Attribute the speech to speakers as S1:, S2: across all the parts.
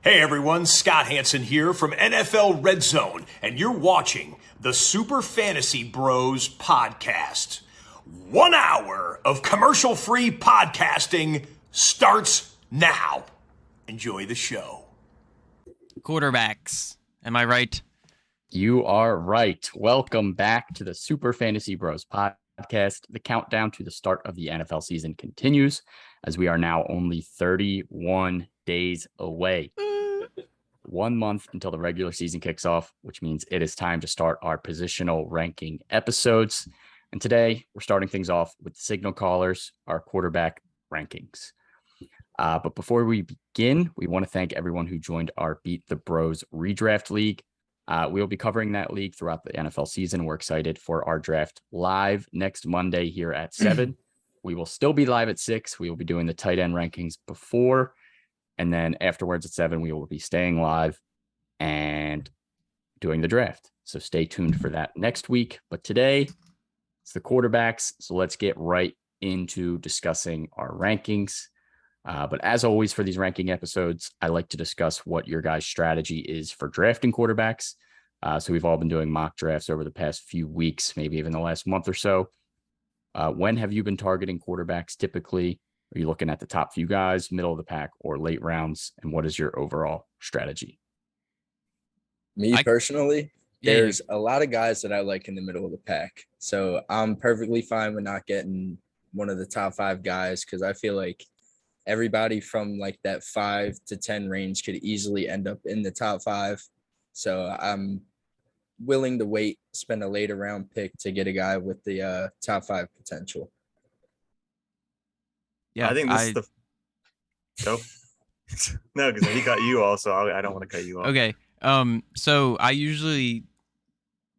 S1: Hey everyone, Scott Hansen here from NFL Red Zone, and you're watching the Super Fantasy Bros podcast. 1 hour of commercial-free podcasting starts now. Enjoy the show.
S2: Quarterbacks, am I right?
S3: You are right. Welcome back to the Super Fantasy Bros podcast. The countdown to the start of the NFL season continues as we are now only 31 days away. 1 month until the regular season kicks off, which means it is time to start our positional ranking episodes. And today we're starting things off with the signal callers, our quarterback rankings. But before we begin, we want to thank everyone who joined our Beat the Bros redraft league. We'll be covering that league throughout the NFL season. We're excited for our draft live next Monday here at 7. We will still be live at 6. We will be doing the tight end rankings before. And then afterwards at 7, we will be staying live and doing the draft. So stay tuned for that next week. But today, it's the quarterbacks. So let's get right into discussing our rankings. But as always, for these ranking episodes, I like to discuss what your guys' strategy is for drafting quarterbacks. So we've all been doing mock drafts over the past few weeks, maybe even the last month or so. When have you been targeting quarterbacks typically? Are you looking at the top few guys, middle of the pack, or late rounds? And what is your overall strategy?
S4: Me personally, there's a lot of guys that I like in the middle of the pack. So I'm perfectly fine with not getting one of the top 5 guys because I feel like everybody from like that 5 to 10 range could easily end up in the top 5. So I'm willing to wait, spend a later round pick to get a guy with the top 5 potential.
S5: Yeah, I think this is the go. No, because he got you also. I don't want to cut you off.
S2: Okay. So I usually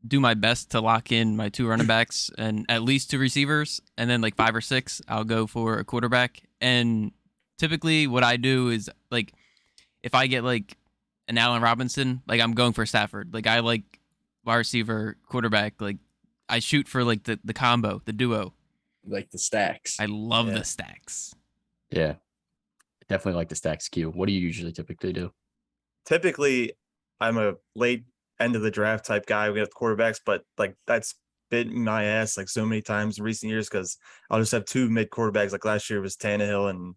S2: do my best to lock in my 2 running backs and at least 2 receivers, and then like 5 or 6, I'll go for a quarterback. And typically, what I do is like if I get like an Allen Robinson, like I'm going for Stafford. Like I like wide receiver, quarterback. Like I shoot for like the combo, the duo.
S4: Like the stacks.
S2: I love the stacks.
S3: Yeah, definitely like the stacks Q. What do you usually typically do?
S5: Typically, I'm a late end of the draft type guy. We have quarterbacks, but like that's bitten my ass like so many times in recent years because I'll just have 2 mid quarterbacks. Like last year was Tannehill and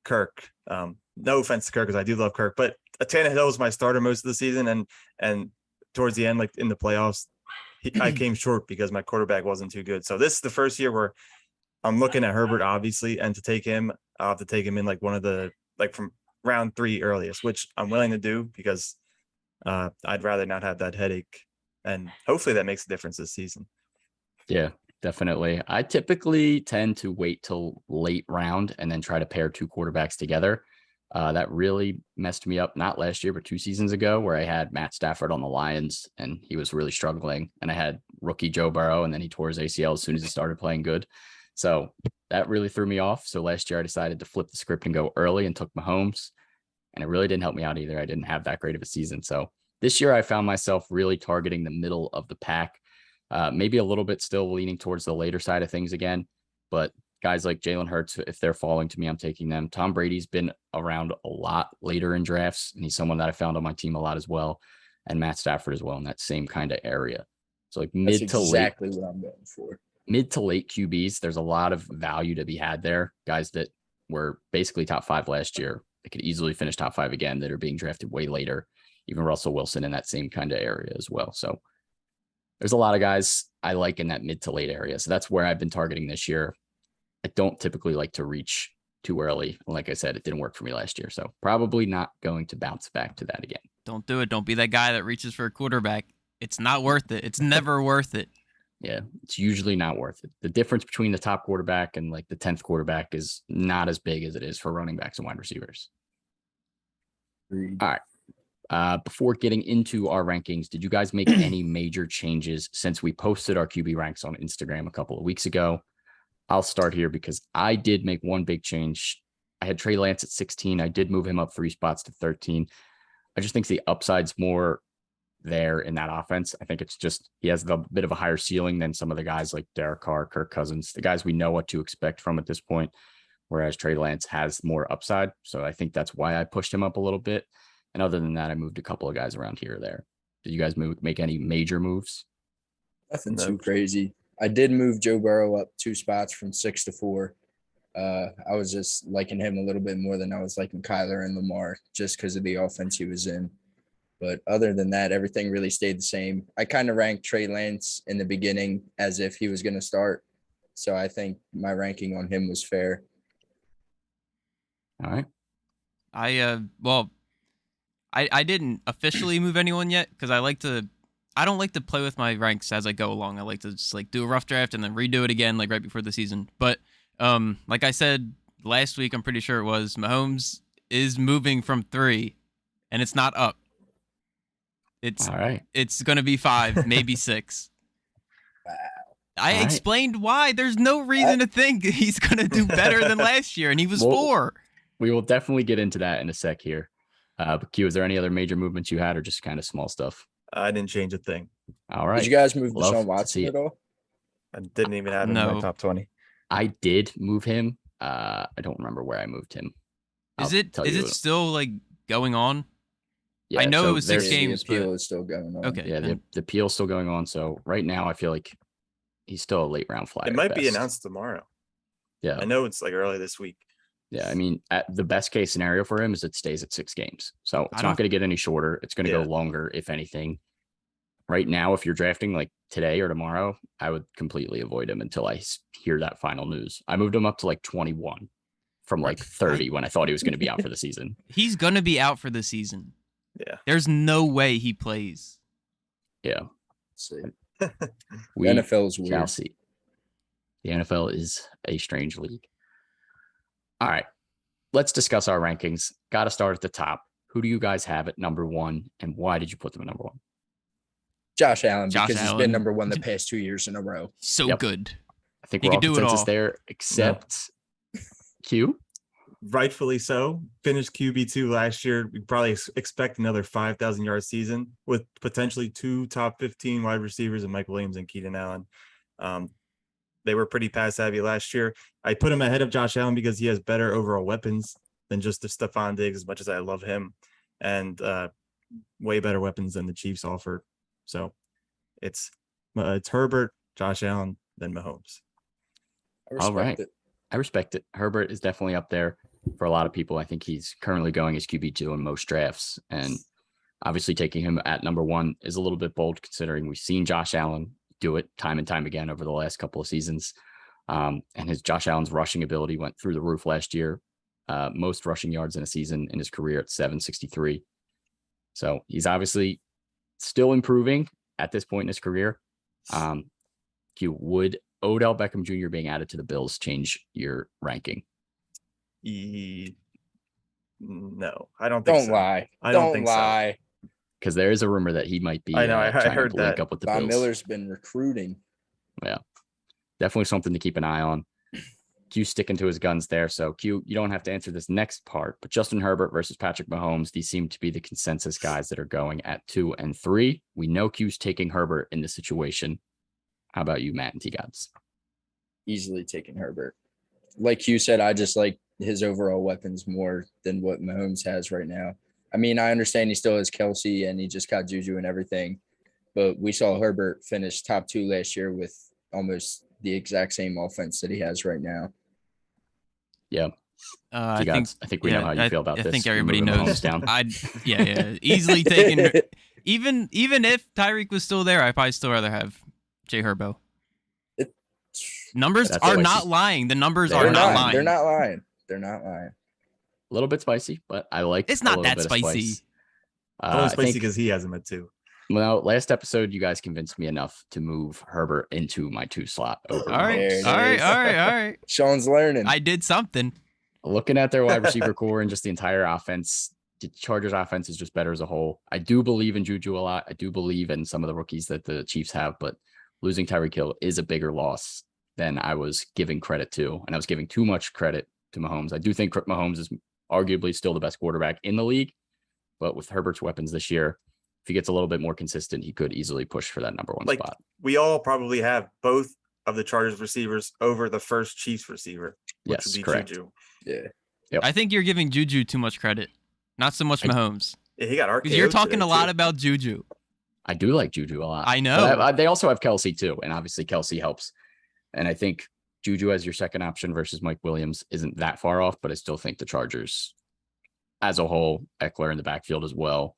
S5: Kirk. No offense to Kirk because I do love Kirk, but Tannehill was my starter most of the season, and towards the end, like in the playoffs, I came short because my quarterback wasn't too good. So this is the first year where I'm looking at Herbert, obviously, and to take him, I'll have to take him in like one of the like from round 3 earliest, which I'm willing to do because I'd rather not have that headache, and hopefully that makes a difference this season.
S3: Yeah, definitely. I typically tend to wait till late round and then try to pair 2 quarterbacks together. That really messed me up, not last year, but 2 seasons ago, where I had Matt Stafford on the Lions and he was really struggling. And I had rookie Joe Burrow, and then he tore his ACL as soon as he started playing good. So that really threw me off. So last year I decided to flip the script and go early and took Mahomes. And it really didn't help me out either. I didn't have that great of a season. So this year I found myself really targeting the middle of the pack, maybe a little bit still leaning towards the later side of things again, but guys like Jalen Hurts, if they're falling to me, I'm taking them. Tom Brady's been around a lot later in drafts, and he's someone that I found on my team a lot as well. And Matt Stafford as well in that same kind of area. So like
S4: That's exactly what I'm going for.
S3: Mid to late QBs, there's a lot of value to be had there. Guys that were basically top 5 last year, they could easily finish top 5 again that are being drafted way later. Even Russell Wilson in that same kind of area as well. So there's a lot of guys I like in that mid to late area. So that's where I've been targeting this year. I don't typically like to reach too early. Like I said, it didn't work for me last year. So probably not going to bounce back to that again.
S2: Don't do it. Don't be that guy that reaches for a quarterback. It's not worth it. It's never worth it.
S3: Yeah, it's usually not worth it. The difference between the top quarterback and like the 10th quarterback is not as big as it is for running backs and wide receivers.
S4: Agreed.
S3: All right. Before getting into our rankings, did you guys make any major changes since we posted our QB ranks on Instagram a couple of weeks ago? I'll start here because I did make one big change. I had Trey Lance at 16. I did move him up 3 spots to 13. I just think the upside's more there in that offense. I think it's just he has a bit of a higher ceiling than some of the guys like Derek Carr, Kirk Cousins, the guys we know what to expect from at this point, whereas Trey Lance has more upside. So I think that's why I pushed him up a little bit. And other than that, I moved a couple of guys around here or there. Did you guys make any major moves?
S4: Nothing too crazy. I did move Joe Burrow up 2 spots from 6 to 4. I was just liking him a little bit more than I was liking Kyler and Lamar just because of the offense he was in. But other than that, everything really stayed the same. I kind of ranked Trey Lance in the beginning as if he was going to start. So I think my ranking on him was fair.
S3: All right.
S2: I didn't officially move anyone yet because I don't like to play with my ranks as I go along. I like to just like do a rough draft and then redo it again like right before the season. But like I said last week, I'm pretty sure it was, Mahomes is moving from 3 and it's not up. It's
S3: all right.
S2: It's going to be 5, maybe 6.
S4: Wow.
S2: I explained why. There's no reason to think he's going to do better than last year, and he was 4.
S3: We will definitely get into that in a sec here. But Q, is there any other major movements you had or just kind of small stuff?
S5: I didn't change a thing.
S3: All right.
S4: Did you guys move Deshaun Watson at all?
S5: I didn't even have him in my top 20.
S3: I did move him. I don't remember where I moved him.
S2: Is it still like going on?
S3: Yeah,
S2: I know
S3: so
S2: it was 6 games.
S4: The appeal is still going on.
S2: Okay.
S3: Yeah, the appeal's still going on. So right now, I feel like he's still a late round flyer.
S5: It might be announced tomorrow.
S3: Yeah.
S5: I know it's like early this week.
S3: Yeah, I mean, at the best case scenario for him is it stays at 6 games. So it's not going to get any shorter. It's going to go longer, if anything. Right now, if you're drafting like today or tomorrow, I would completely avoid him until I hear that final news. I moved him up to like 21 from like 30 when I thought he was going to be out for the season.
S2: He's going to be out for the season.
S5: Yeah.
S2: There's no way he plays.
S3: Yeah.
S4: See.
S3: The
S4: NFL is weird.
S3: See. The NFL is a strange league. All right. Let's discuss our rankings. Got to start at the top. Who do you guys have at number 1, and why did you put them at number 1?
S4: Josh Allen, because he's been number 1 the past 2 years in a row.
S2: So good.
S3: I think we're all consensus there, except Q.
S5: Rightfully so. Finished QB2 last year. We probably expect another 5,000 yard season with potentially 2 top 15 wide receivers in Mike Williams and Keenan Allen. They were pretty pass savvy last year. I put him ahead of Josh Allen because he has better overall weapons than just the Stephon Diggs, as much as I love him, and way better weapons than the Chiefs offer. So it's Herbert, Josh Allen, then Mahomes.
S3: All right. I respect it. Herbert is definitely up there for a lot of people. I think he's currently going as QB2 in most drafts. And obviously taking him at number 1 is a little bit bold considering we've seen Josh Allen do it time and time again over the last couple of seasons. And Josh Allen's rushing ability went through the roof last year. Most rushing yards in a season in his career at 763. So he's obviously still improving at this point in his career. Would Odell Beckham Jr. being added to the Bills change your ranking?
S5: No, I don't think so.
S4: Don't lie.
S5: I don't think so.
S3: Because there is a rumor that he might be.
S5: I know. I heard
S3: to
S5: that.
S3: link up with the
S4: Von
S3: Bills.
S4: Miller's been recruiting.
S3: Yeah, definitely something to keep an eye on. Q sticking to his guns there. So Q, you don't have to answer this next part, but Justin Herbert versus Patrick Mahomes, these seem to be the consensus guys that are going at 2 and 3. We know Q's taking Herbert in this situation. How about you, Matt and T-Gods?
S4: Easily taking Herbert. Like you said, I just like his overall weapons more than what Mahomes has right now. I mean, I understand he still has Kelsey and he just got Juju and everything, but we saw Herbert finish top 2 last year with almost the exact same offense that he has right now.
S3: Yeah.
S2: I
S3: think we know how you feel about this.
S2: I think everybody knows.
S3: Down.
S2: Easily taken. Even if Tyreek was still there, I'd probably still rather have Jay Herbo. Numbers are not lying. The numbers are not lying.
S4: They're not lying.
S3: A little bit spicy, but I like.
S2: It's not that spicy.
S5: It's only spicy because he has him at 2.
S3: Well, last episode, you guys convinced me enough to move Herbert into my 2 slot over.
S2: All right.
S4: Sean's learning.
S2: I did something.
S3: Looking at their wide receiver core and just the entire offense, the Chargers offense is just better as a whole. I do believe in Juju a lot. I do believe in some of the rookies that the Chiefs have, but losing Tyreek Hill is a bigger loss than I was giving credit to. And I was giving too much credit to Mahomes. I do think Mahomes is arguably still the best quarterback in the league, but with Herbert's weapons this year, if he gets a little bit more consistent, he could easily push for that number 1 spot.
S5: We all probably have both of the Chargers receivers over the first Chiefs receiver, which would be
S3: correct.
S5: Juju.
S4: Yeah.
S3: Yep.
S2: I think you're giving Juju too much credit, not so much Mahomes.
S5: Yeah, he got RKO.
S2: Because you're talking a lot
S5: too.
S2: about Juju.
S3: I do like Juju a lot.
S2: I know.
S3: But they also have Kelsey too, and obviously Kelsey helps. And I think Juju as your second option versus Mike Williams isn't that far off, but I still think the Chargers as a whole, Eckler in the backfield as well.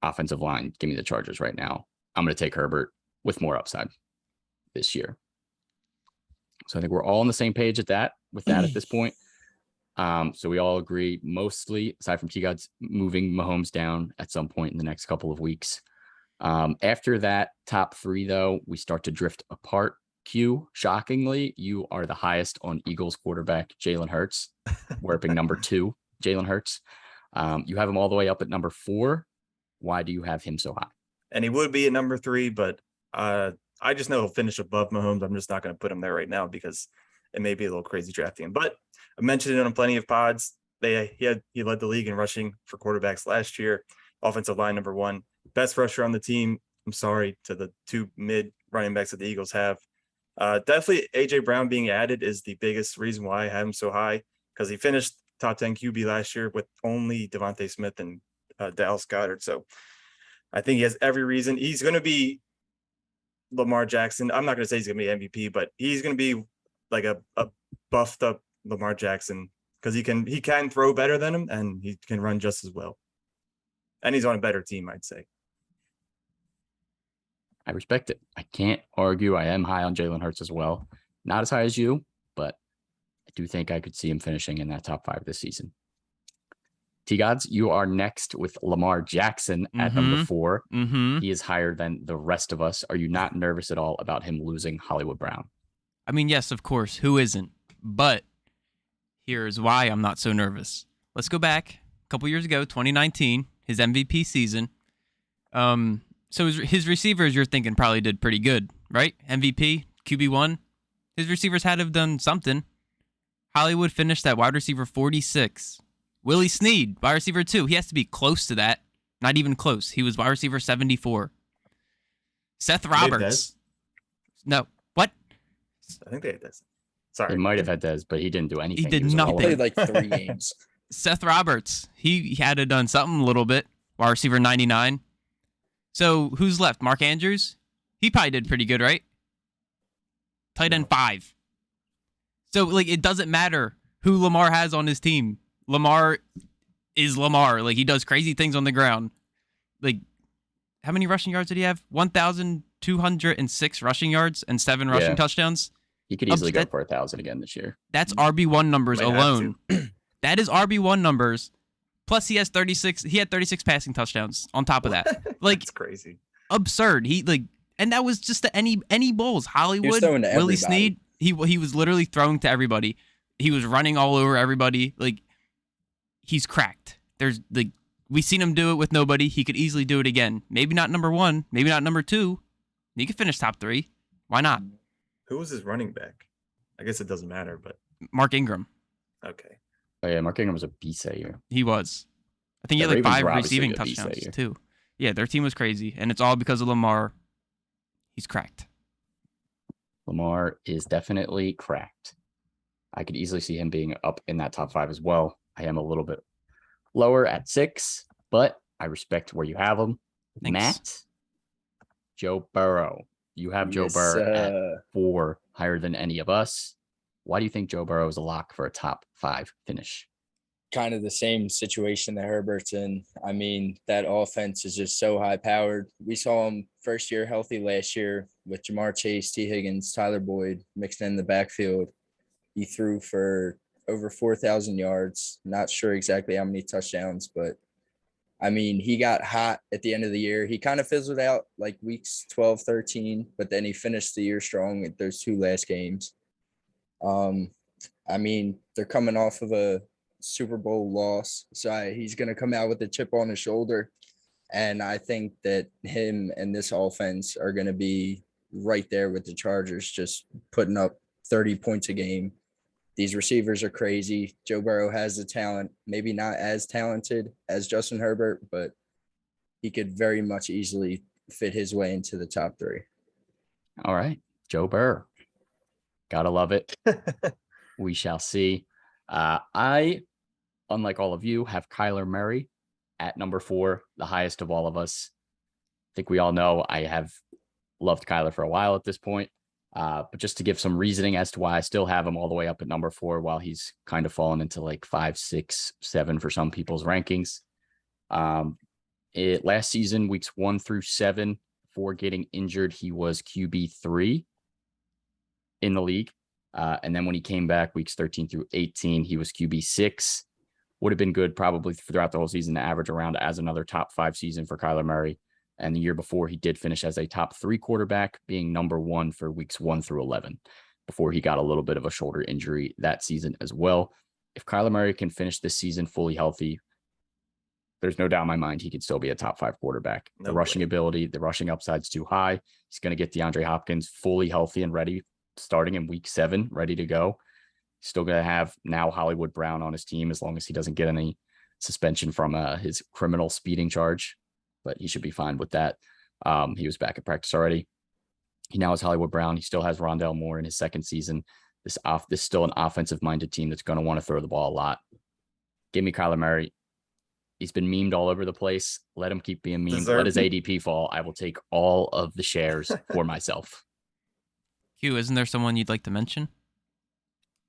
S3: Offensive line, give me the Chargers right now. I'm going to take Herbert with more upside this year. So I think we're all on the same page with that at this point. So we all agree mostly, aside from T-Gods, moving Mahomes down at some point in the next couple of weeks. After that top three, though, we start to drift apart. Q, shockingly, you are the highest on Eagles quarterback Jalen Hurts. We're upping number 2, Jalen Hurts. You have him all the way up at number 4. Why do you have him so high?
S5: And he would be at number 3, but I just know he'll finish above Mahomes. I'm just not going to put him there right now because it may be a little crazy drafting him. But I mentioned it on plenty of pods. He led the league in rushing for quarterbacks last year. Offensive line number 1, best rusher on the team. I'm sorry to the 2 mid running backs that the Eagles have. Definitely AJ Brown being added is the biggest reason why I have him so high, because he finished top 10 QB last year with only Devontae Smith and Dallas Goedert. So I think he has every reason. He's going to be Lamar Jackson. I'm not going to say he's going to be MVP, but he's going to be like a buffed up Lamar Jackson, because he can throw better than him and he can run just as well. And he's on a better team, I'd say.
S3: I respect it. I can't argue. I am high on Jalen Hurts as well. Not as high as you, but I do think I could see him finishing in that top 5 this season. T-Gods, you are next with Lamar Jackson at number 4. He is higher than the rest of us. Are you not nervous at all about him losing Hollywood Brown?
S2: I mean, yes, of course. Who isn't? But here's why I'm not so nervous. Let's go back a couple years ago, 2019, his MVP season. So his receivers, you're thinking, probably did pretty good, right? MVP, QB1. His receivers had to have done something. Hollywood finished at wide receiver 46. Willie Snead, wide receiver 2. He has to be close to that. Not even close. He was wide receiver 74. Seth Roberts. No. What?
S5: I think they had this. Sorry.
S3: He might have had Dez, but he didn't do anything.
S2: He did
S3: was
S2: nothing.
S4: Played like 3 games.
S2: Seth Roberts. He had to have done something a little bit. Wide receiver 99. So who's left? Mark Andrews? He probably did pretty good, right? Tight end 5. So, like, it doesn't matter who Lamar has on his team. Lamar is Lamar. Like, he does crazy things on the ground. Like, how many rushing yards did he have? 1,206 rushing yards and 7 rushing touchdowns.
S3: He could easily go for 1,000 again this year.
S2: That's RB1 numbers alone. That is RB1 numbers. Plus, he has 36. He had 36 passing touchdowns on top of that. Like,
S5: it's crazy,
S2: absurd. And that was just to any bowls. Hollywood, Willie Snead. He was literally throwing to everybody. He was running all over everybody. Like, he's cracked. We've seen him do it with nobody. He could easily do it again. Maybe not number 1. Maybe not number 2. He could finish top 3. Why not?
S5: Who was his running back? I guess it doesn't matter, but
S2: Mark Ingram.
S5: Okay.
S3: Oh yeah, Mark Ingram was a beast that year.
S2: He was. I think he had like 5 receiving touchdowns too. Yeah, their team was crazy, and it's all because of Lamar. He's cracked.
S3: Lamar is definitely cracked. I could easily see him being up in that top 5 as well. I am a little bit lower at 6, but I respect where you have him.
S2: Thanks.
S3: Matt, Joe Burrow. You have Joe Burrow at 4, higher than any of us. Why do you think Joe Burrow is a lock for a top 5 finish?
S4: Kind of the same situation that Herbert's in. I mean, that offense is just so high powered. We saw him first year healthy last year with Jamar Chase, T. Higgins, Tyler Boyd mixed in the backfield. He threw for over 4,000 yards. Not sure exactly how many touchdowns, but I mean, he got hot at the end of the year. He kind of fizzled out like weeks 12, 13, but then he finished the year strong at those 2 last games. I mean, they're coming off of a Super Bowl loss, so he's going to come out with a chip on his shoulder. And I think that him and this offense are going to be right there with the Chargers, just putting up 30 points a game. These receivers are crazy. Joe Burrow has the talent, maybe not as talented as Justin Herbert, but he could very much easily fit his way into the top 3.
S3: All right. Joe Burrow. Gotta love it. We shall see. I, unlike all of you, have Kyler Murray at number 4, the highest of all of us. I think we all know I have loved Kyler for a while at this point. But just to give some reasoning as to why I still have him all the way up at number 4, while he's kind of fallen into like 5, 6, 7 for some people's rankings. Last season, weeks 1 through 7, before getting injured, he was QB3 in the league. And then when he came back, weeks 13 through 18, he was QB6. Would have been good probably throughout the whole season to average around as another top 5 season for Kyler Murray. And the year before, he did finish as a top 3 quarterback, being number 1 for weeks 1 through 11, before he got a little bit of a shoulder injury that season as well. If Kyler Murray can finish this season fully healthy, there's no doubt in my mind he could still be a top 5 quarterback. The rushing ability, the rushing upside's too high. He's going to get DeAndre Hopkins fully healthy and ready starting in week 7, ready to go. He's still going to have now Hollywood Brown on his team as long as he doesn't get any suspension from his criminal speeding charge, but he should be fine with that. He was back at practice already. He now has Hollywood Brown. He still has Rondale Moore in his second season. This is still an offensive-minded team that's going to want to throw the ball a lot. Give me Kyler Murray. He's been memed all over the place. Let him keep being memed. Let his ADP fall. I will take all of the shares for myself.
S2: Q, isn't there someone you'd like to mention?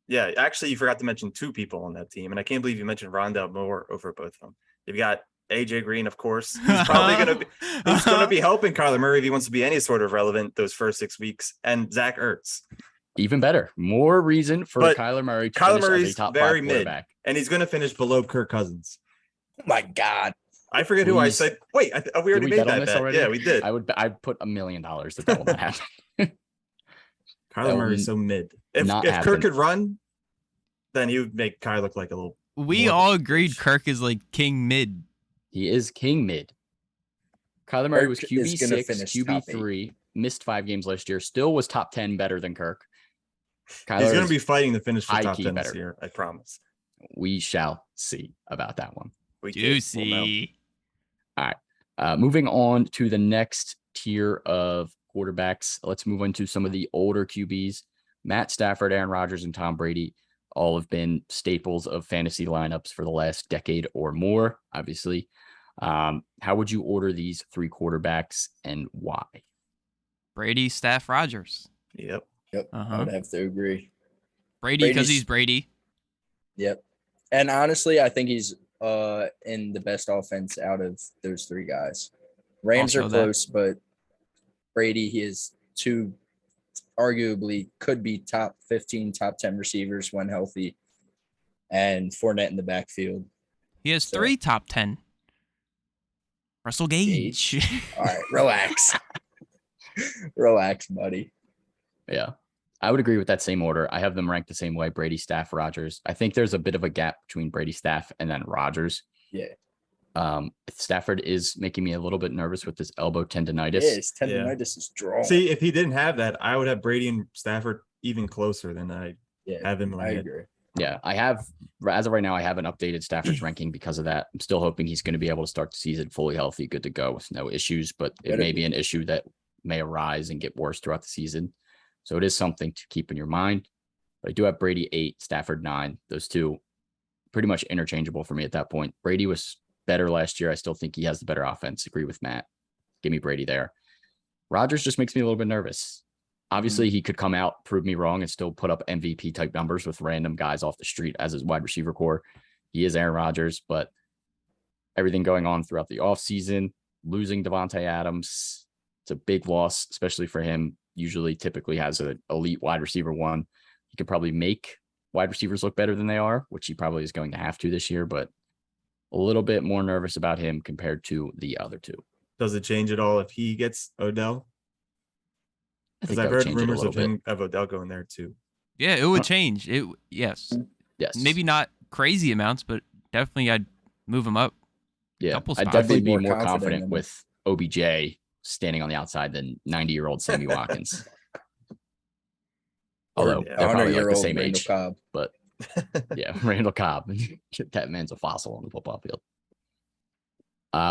S5: Yeah, actually, you forgot to mention 2 people on that team, and I can't believe you mentioned Rondale Moore over both of them. You've got AJ Green, of course. He's probably going to be helping Kyler Murray if he wants to be any sort of relevant those first 6 weeks, and Zach Ertz.
S3: Even better. More reason for Kyler Murray to finish as a top 5 quarterback.
S5: And he's going to finish below Kirk Cousins.
S4: Oh my God.
S5: I forget who I said. Wait, we already made that bet. Already? Yeah, we did.
S3: I'd put $1 million that will not happen.
S5: Kyler Murray's so mid. If Kirk could run, then he would make Kyler look like a little.
S2: We all agreed Kirk is like king mid.
S3: He is king mid. Kyler Murray was QB6, QB3, missed 5 games last year, still was top 10 better than Kirk.
S5: He's going to be fighting to finish for top 10 this year, I promise.
S3: We shall see about that one.
S2: Juicy.
S3: All right. Moving on to the next tier of quarterbacks. Let's move into some of the older QBs. Matt Stafford, Aaron Rodgers, and Tom Brady all have been staples of fantasy lineups for the last decade or more, obviously. How would you order these 3 quarterbacks and why?
S2: Brady, Staff, Rodgers.
S4: Yep. I would have to agree.
S2: Brady because he's Brady.
S4: Yep. And honestly, I think he's in the best offense out of those 3 guys. Rams are close, but Brady, he is 2 arguably could be top 15, top 10 receivers when healthy, and Fournette in the backfield.
S2: He has 3 top 10. Russell Gage.
S4: All right, relax. Relax, buddy.
S3: Yeah, I would agree with that same order. I have them ranked the same way: Brady, Staff, Rodgers. I think there's a bit of a gap between Brady, Staff, and then Rodgers.
S4: Yeah.
S3: Stafford is making me a little bit nervous with this elbow tendonitis.
S4: It is. Tendonitis is strong.
S5: See, if he didn't have that, I would have Brady and Stafford even closer than I have him.
S4: I agree.
S3: Yeah, I have, as of right now, I haven't updated Stafford's ranking because of that. I'm still hoping he's going to be able to start the season fully healthy, good to go with no issues, but it may be an issue that may arise and get worse throughout the season. So it is something to keep in your mind. But I do have Brady 8, Stafford 9. Those 2 pretty much interchangeable for me at that point. Brady was better last year. I still think he has the better offense. Agree with Matt. Give me Brady there. Rodgers just makes me a little bit nervous. Obviously, he could come out, prove me wrong, and still put up MVP type numbers with random guys off the street as his wide receiver core. He is Aaron Rodgers, but everything going on throughout the offseason, losing Devontae Adams, it's a big loss, especially for him. Usually, typically has an elite wide receiver 1. He could probably make wide receivers look better than they are, which he probably is going to have to this year, but a little bit more nervous about him compared to the other 2.
S5: Does it change at all if he gets Odell? Because I've heard rumors of Odell going there too.
S2: Yeah, it would change. Yes. Maybe not crazy amounts, but definitely I'd move him up.
S3: Yeah, I'd definitely be more confident with OBJ standing on the outside than 90-year-old Sammy Watkins. Although they're probably like the same age. Cobb. But yeah, Randall Cobb. That man's a fossil on the football field.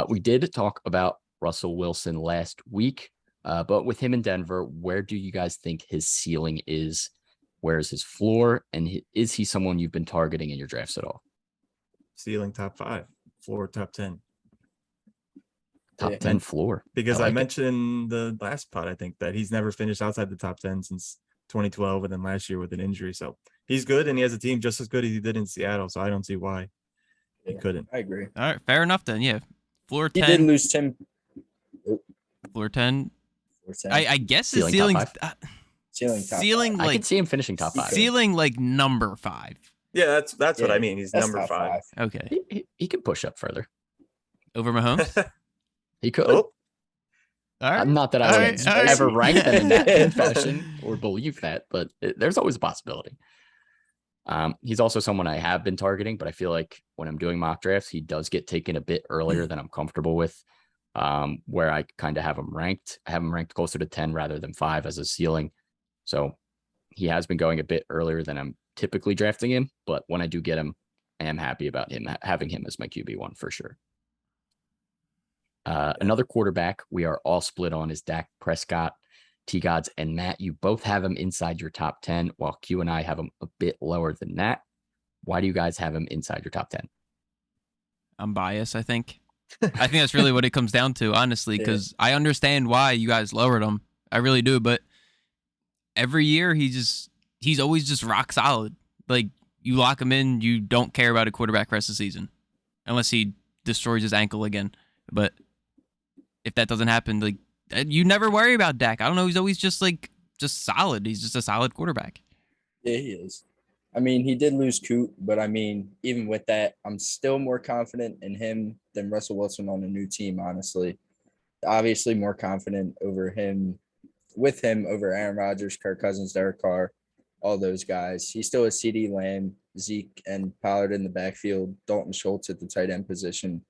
S3: We did talk about Russell Wilson last week, but with him in Denver, where do you guys think his ceiling is? Where is his floor? And is he someone you've been targeting in your drafts at all?
S5: Ceiling top 5, floor top 10.
S3: top 10 floor.
S5: Because I
S3: like
S5: mentioned in the last pod, I think, that he's never finished outside the top 10 since 2012, and then last year with an injury. So he's good, and he has a team just as good as he did in Seattle. So I don't see why he couldn't.
S4: I agree.
S2: All right, fair enough then. Yeah, floor
S4: He
S2: 10.
S4: did lose Tim.
S2: Floor 10.
S4: Floor 10.
S2: I guess his
S3: Ceiling
S2: ceiling's
S3: top
S4: Ceiling top
S2: ceiling
S4: five.
S3: I
S2: like
S3: could see him finishing top 5.
S2: ceiling like number 5.
S5: Yeah, that's what I
S4: Yeah,
S5: mean. He's
S4: That's
S5: number
S4: top
S5: 5.
S2: Okay,
S3: He could push up further.
S2: over Mahomes.
S3: He could.
S5: Oh,
S2: All right.
S3: Not that I
S2: All
S3: would
S2: right, all right.
S3: ever rank them in that fashion or believe that, but there's always a possibility. He's also someone I have been targeting, but I feel like when I'm doing mock drafts, he does get taken a bit earlier than I'm comfortable with, where I kind of have him ranked. I have him ranked closer to 10 rather than 5 as a ceiling. So he has been going a bit earlier than I'm typically drafting him, but when I do get him, I am happy about him having him as my QB1 for sure. Another quarterback we are all split on is Dak Prescott. T-Gods and Matt, you both have him inside your top 10, while Q and I have him a bit lower than that. Why do you guys have him inside your top 10?
S2: I'm biased, I think. I think that's really what it comes down to, honestly, because I understand why you guys lowered him. I really do, but every year he's always just rock solid. Like, you lock him in, you don't care about a quarterback rest of the season, unless he destroys his ankle again. But if that doesn't happen, like, you never worry about Dak. I don't know. He's always just solid. He's just a solid quarterback.
S4: Yeah, he is. I mean, he did lose Coot, but I mean, even with that, I'm still more confident in him than Russell Wilson on a new team, honestly. Obviously, more confident with him over Aaron Rodgers, Kirk Cousins, Derek Carr, all those guys. He still has CeeDee Lamb, Zeke, and Pollard in the backfield, Dalton Schultz at the tight end position.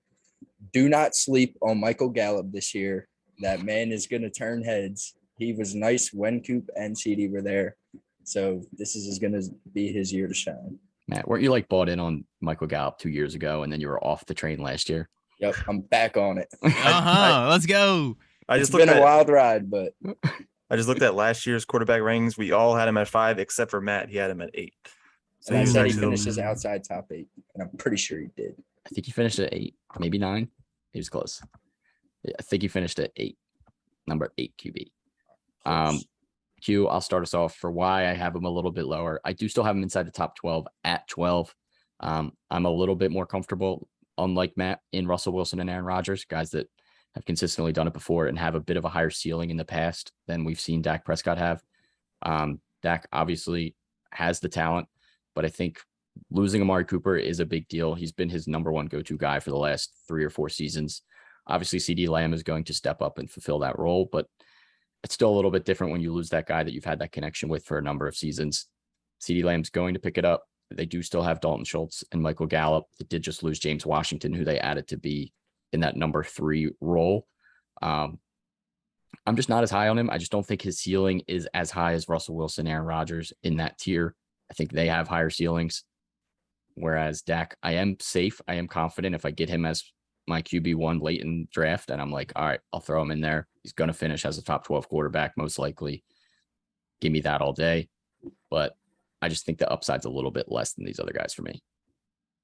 S4: Do not sleep on Michael Gallup this year. That man is going to turn heads. He was nice when Coop and CD were there. So this is going to be his year to shine.
S3: Matt, weren't you like bought in on Michael Gallup 2 years ago and then you were off the train last year?
S4: Yep, I'm back on it.
S2: Let's go.
S4: It's been a wild ride, but
S5: I just looked at last year's quarterback rankings. We all had him at 5, except for Matt. He had him at 8.
S4: So I said he finishes outside top 8, and I'm pretty sure he did.
S3: I think he finished at 8, maybe 9. He was close. Yeah, I think he finished at 8, number 8 QB. Q, I'll start us off for why I have him a little bit lower. I do still have him inside the top 12 at 12. I'm a little bit more comfortable, unlike Matt, in Russell Wilson and Aaron Rodgers, guys that have consistently done it before and have a bit of a higher ceiling in the past than we've seen Dak Prescott have. Dak obviously has the talent, but I think losing Amari Cooper is a big deal. He's been his number one go-to guy for the last 3 or 4 seasons. Obviously, CeeDee Lamb is going to step up and fulfill that role, but it's still a little bit different when you lose that guy that you've had that connection with for a number of seasons. CeeDee Lamb's going to pick it up. They do still have Dalton Schultz and Michael Gallup. They did just lose James Washington, who they added to be in that number 3 role. I'm just not as high on him. I just don't think his ceiling is as high as Russell Wilson, Aaron Rodgers in that tier. I think they have higher ceilings. Whereas Dak, I am safe. I am confident if I get him as my QB1 late in draft, and I'm like, all right, I'll throw him in there. He's going to finish as a top 12 quarterback, most likely. Give me that all day. But I just think the upside's a little bit less than these other guys for me.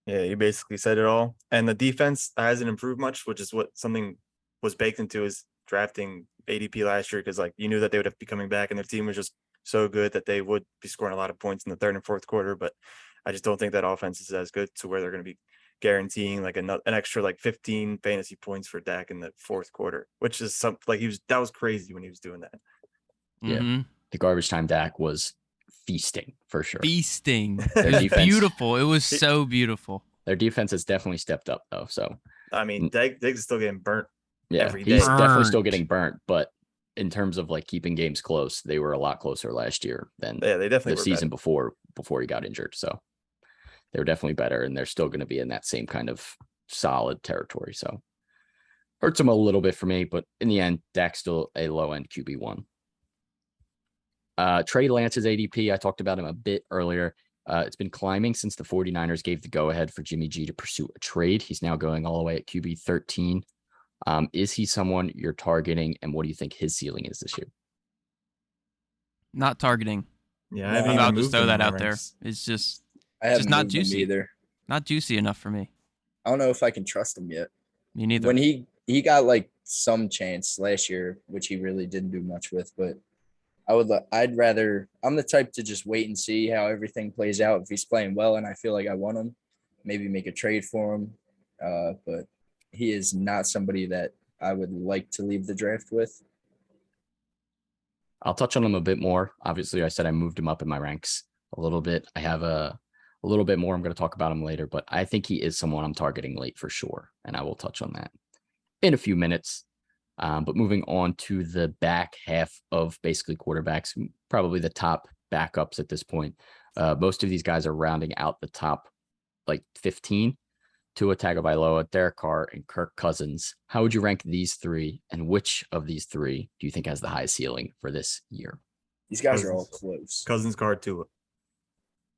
S5: Yeah, you basically said it all. And the defense hasn't improved much, which is what something was baked into his drafting ADP last year, because like you knew that they would have to be coming back and their team was just so good that they would be scoring a lot of points in the 3rd and 4th quarter. But I just don't think that offense is as good to where they're going to be guaranteeing like an extra like 15 fantasy points for Dak in the 4th quarter, which is something like that was crazy when he was doing that.
S3: Yeah. Mm-hmm. The garbage time Dak was feasting for sure.
S2: Feasting. It was beautiful. It was so beautiful.
S3: Their defense has definitely stepped up though. So
S5: I mean, Diggs is still getting burnt.
S3: Yeah,
S5: every day.
S3: He's definitely still getting burnt, but in terms of like keeping games close, they were a lot closer last year than
S5: they definitely
S3: the season before he got injured. So they were definitely better, and they're still going to be in that same kind of solid territory. So hurts them a little bit for me, but in the end, Dak's still a low end QB1. Trey Lance's ADP, I talked about him a bit earlier. It's been climbing since the 49ers gave the go-ahead for Jimmy G to pursue a trade. He's now going all the way at QB 13. Is he someone you're targeting, and what do you think his ceiling is this year?
S2: Not targeting.
S5: Yeah,
S2: I'll just throw that out there. It's just not juicy
S4: either.
S2: Not juicy enough for me.
S4: I don't know if I can trust him yet.
S2: Me neither.
S4: When he got like some chance last year, which he really didn't do much with. But I'm the type to just wait and see how everything plays out. If he's playing well and I feel like I want him, maybe make a trade for him. But he is not somebody that I would like to leave the draft with.
S3: I'll touch on him a bit more. Obviously, I said I moved him up in my ranks a little bit. I have a little bit more. I'm going to talk about him later, but I think he is someone I'm targeting late for sure. And I will touch on that in a few minutes. But moving on to the back half of basically quarterbacks, probably the top backups at this point. Most of these guys are rounding out the top like 15. Tua Tagovailoa, Derek Carr, and Kirk Cousins. How would you rank these three, and which of these three do you think has the highest ceiling for this year?
S4: These guys are all close.
S5: Cousins, Carr, Tua.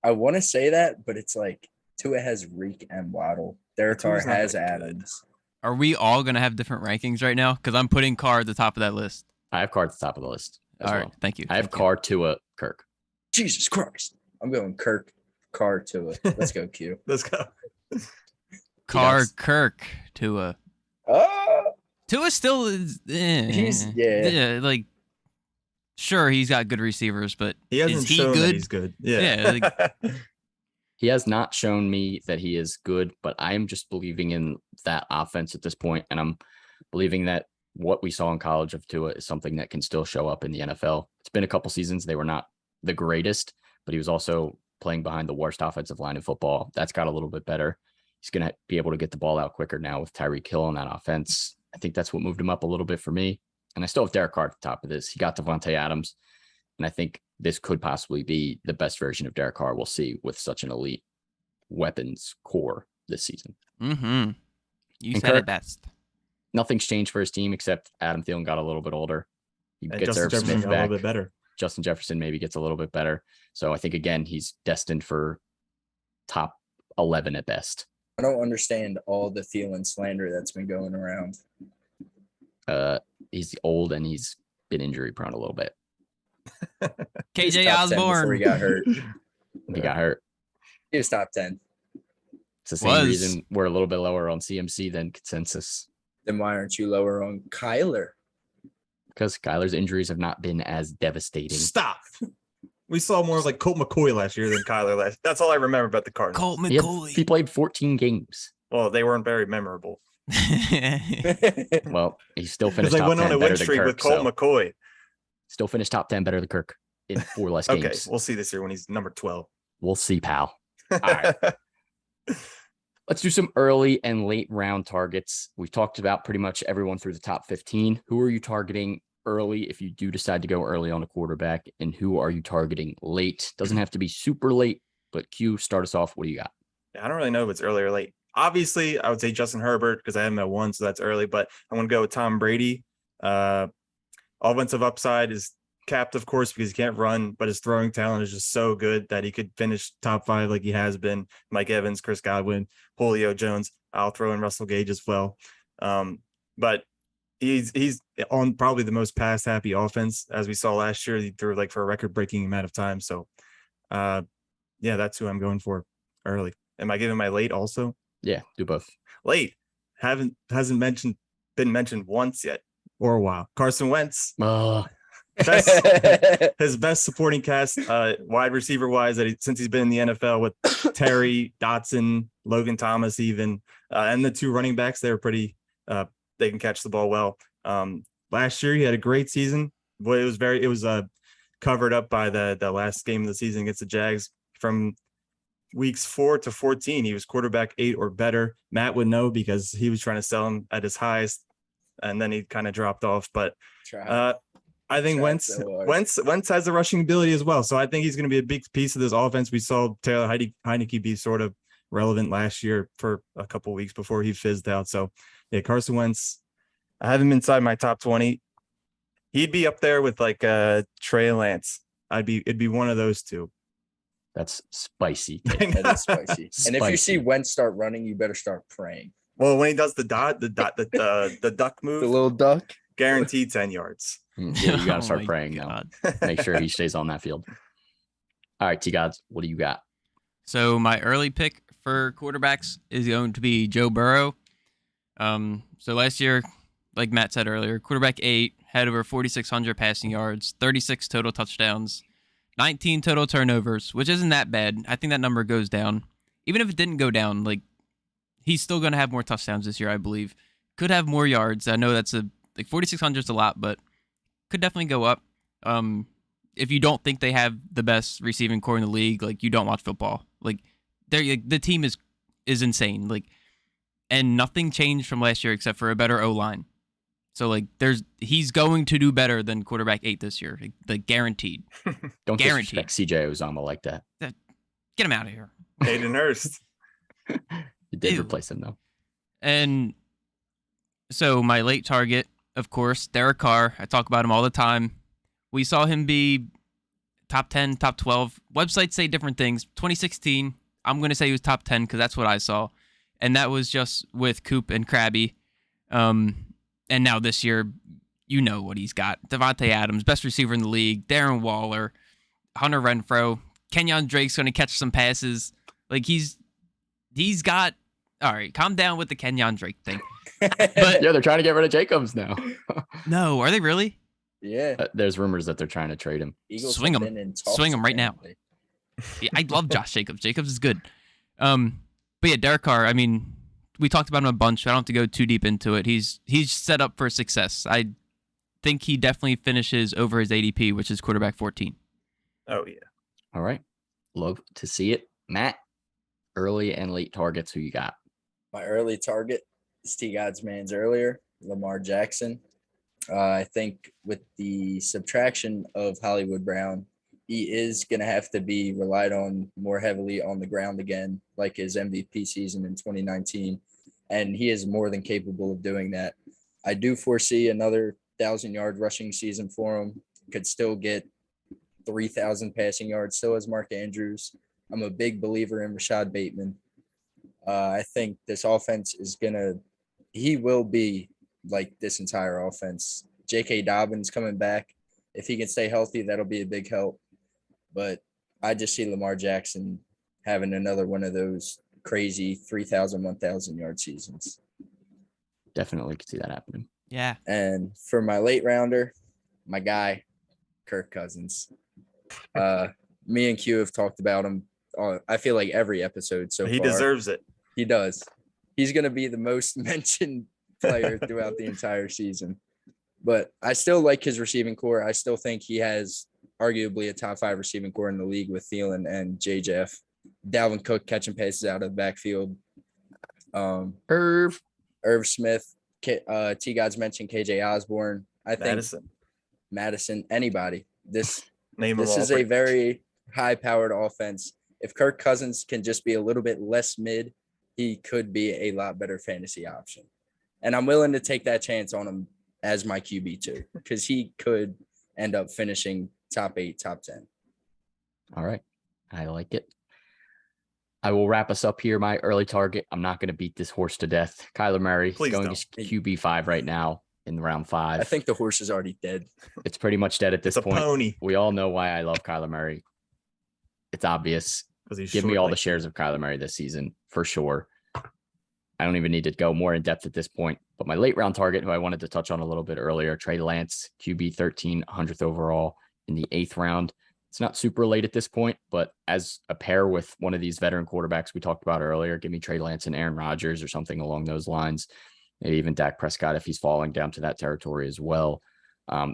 S4: I want to say that, but it's like Tua has Reek and Waddle. Derek Carr has Adams.
S2: Are we all going to have different rankings right now? Because I'm putting Carr at the top of that list.
S3: I have Carr at the top of the list.
S2: All right, thank you.
S3: I have Carr, Tua, Kirk.
S4: Jesus Christ. I'm going Kirk, Carr, Tua. Let's go, Q.
S5: Let's go.
S2: Carr, Kirk, Tua. Tua still is. Like, sure, he's got good receivers, but
S5: he hasn't
S2: is he
S5: shown
S2: good?
S5: That he's good. Yeah.
S3: He has not shown me that he is good, but I am just believing in that offense at this point, and I'm believing that what we saw in college of Tua is something that can still show up in the NFL. It's been a couple seasons. They were not the greatest, but he was also playing behind the worst offensive line in football. That's got a little bit better. He's going to be able to get the ball out quicker now with Tyreek Hill on that offense. I think that's what moved him up a little bit for me. And I still have Derek Carr at the top of this. He got Devontae Adams, and I think this could possibly be the best version of Derek Carr we'll see with such an elite weapons core this season.
S2: Mm-hmm. You
S3: and
S2: said it best.
S3: Nothing's changed for his team except Adam Thielen got a little bit older. He gets
S5: Justin Jefferson
S3: Smith
S5: got
S3: back.
S5: a little bit better.
S3: Justin Jefferson maybe gets a little bit better. So I think, again, he's destined for top 11 at best.
S4: I don't understand all the Thielen slander that's been going around.
S3: He's old and he's been injury prone a little bit.
S2: KJ Osborne.
S4: Before he got hurt.
S3: He got hurt.
S4: He was top 10.
S3: It's the same reason we're a little bit lower on CMC than consensus.
S4: Then why aren't you lower on Kyler?
S3: Because Kyler's injuries have not been as devastating.
S5: Stop. We saw more of like Colt McCoy last year than Kyler last. That's all I remember about the Cardinals.
S2: Colt McCoy.
S3: He played 14 games.
S5: Well, they weren't very memorable.
S3: Well, he still finished top 10
S5: went on a win streak with Colt McCoy.
S3: Still finished top 10 better than Kirk in 4 less games.
S5: Okay, we'll see this year when he's number 12.
S3: We'll see, pal. All right. Let's do some early and late round targets. We've talked about pretty much everyone through the top 15. Who are you targeting early if you do decide to go early on a quarterback? And who are you targeting late? Doesn't have to be super late, but Q, start us off. What do you got?
S5: I don't really know if it's early or late. Obviously, I would say Justin Herbert because I have him at 1, so that's early. But I'm going to go with Tom Brady. Offensive upside is capped, of course, because he can't run, but his throwing talent is just so good that he could finish top 5 like he has been. Mike Evans, Chris Godwin, Julio Jones. I'll throw in Russell Gage as well. But he's on probably the most pass happy offense as we saw last year. He threw like for a record breaking amount of time. So, yeah, that's who I'm going for early. Am I giving my late also?
S3: Yeah, do both.
S5: Late hasn't been mentioned once yet or a while. Carson Wentz. His best supporting cast, wide receiver wise, since he's been in the NFL with Terry, Dotson, Logan Thomas, even, and the 2 running backs. They're pretty. They can catch the ball well. Last year he had a great season, but it was covered up by the last game of the season against the Jags. From weeks 4 to 14, he was quarterback 8 or better. Matt would know because he was trying to sell him at his highest, and then he kind of dropped off. But I think Wentz has the rushing ability as well. So I think he's going to be a big piece of this offense. We saw Taylor Heinicke be sort of relevant last year for a couple of weeks before he fizzed out. So yeah, Carson Wentz, I have him inside my top 20. He'd be up there with like Trey Lance. It'd be one of those two.
S3: That's spicy.
S4: That is spicy. And if you see Wentz start running, you better start praying.
S5: Well, when he does the duck move,
S4: the little duck,
S5: guaranteed 10 yards.
S3: Yeah, you gotta start praying now. Make sure he stays on that field. All right, T-Gods, what do you got?
S2: So my early pick for quarterbacks is going to be Joe Burrow. So last year, like Matt said earlier, quarterback 8 had over 4,600 passing yards, 36 total touchdowns, 19 total turnovers, which isn't that bad. I think that number goes down. Even if it didn't go down, like he's still going to have more touchdowns this year, I believe. Could have more yards. I know that's 4,600 is a lot, but could definitely go up. If you don't think they have the best receiving core in the league, like you don't watch football. Like the team is insane. Like, and nothing changed from last year except for a better O-line. So like he's going to do better than quarterback 8 this year. Like guaranteed.
S3: Don't
S2: guaranteed.
S3: disrespect CJ Uzomah like that.
S2: Get him out of here.
S5: Hayden Hurst.
S3: You did replace him though.
S2: And so my late target, of course, Derek Carr. I talk about him all the time. We saw him be top 10, top 12. Websites say different things. 2016, I'm going to say he was top 10 because that's what I saw. And that was just with Coop and Krabby. And now this year, you know what he's got. Devontae Adams, best receiver in the league. Darren Waller, Hunter Renfrow. Kenyon Drake's going to catch some passes. Like he's got... All right, calm down with the Kenyon Drake thing. But
S3: yeah, they're trying to get rid of Jacobs now.
S2: No, are they really?
S4: Yeah.
S3: There's rumors that they're trying to trade him.
S4: Eagles
S2: Swing
S4: have
S2: him.
S4: been in talks
S2: Swing him right now.
S4: apparently.
S2: Yeah, I love Josh Jacobs. Jacobs is good. But yeah, Derek Carr, I mean, we talked about him a bunch. I don't have to go too deep into it. He's set up for success. I think he definitely finishes over his ADP, which is quarterback 14.
S5: Oh, yeah.
S3: All right. Love to see it. Matt, early and late targets, who you got?
S4: My early target is T. God's man's earlier, Lamar Jackson. I think with the subtraction of Hollywood Brown, he is going to have to be relied on more heavily on the ground again, like his MVP season in 2019. And he is more than capable of doing that. I do foresee another 1,000-yard rushing season for him. Could still get 3,000 passing yards. So is Mark Andrews. I'm a big believer in Rashad Bateman. I think this offense he will be like this entire offense. J.K. Dobbins coming back. If he can stay healthy, that'll be a big help. But I just see Lamar Jackson having another one of those crazy 3,000, 1,000-yard seasons.
S3: Definitely could see that happening.
S2: Yeah.
S4: And for my late rounder, my guy, Kirk Cousins. Me and Q have talked about him. I feel like every episode so far.
S5: He deserves it.
S4: He does. He's going to be the most mentioned player throughout the entire season. But I still like his receiving core. I still think he has arguably a top 5 receiving core in the league with Thielen and J.J.F. Dalvin Cook catching passes out of the backfield. Irv Smith. T. God's mentioned KJ Osborne. I think Madison, anybody. This is a very high-powered offense. If Kirk Cousins can just be a little bit less mid, he could be a lot better fantasy option. And I'm willing to take that chance on him as my QB too, because he could end up finishing top 8, top 10.
S3: All right. I like it. I will wrap us up here. My early target. I'm not going to beat this horse to death. Kyler Murray
S5: Please
S3: going
S5: don't.
S3: to QB5 right now in round 5.
S4: I think the horse is already dead.
S3: It's pretty much dead at this
S5: It's a
S3: point.
S5: pony.
S3: We all know why I love Kyler Murray. It's obvious. Give me all the shares of Kyler Murray this season for sure. I don't even need to go more in depth at this point. But my late round target, who I wanted to touch on a little bit earlier, Trey Lance, QB 13, 100th overall in the 8th round. It's not super late at this point, but as a pair with one of these veteran quarterbacks we talked about earlier, give me Trey Lance and Aaron Rodgers or something along those lines. Maybe even Dak Prescott if he's falling down to that territory as well.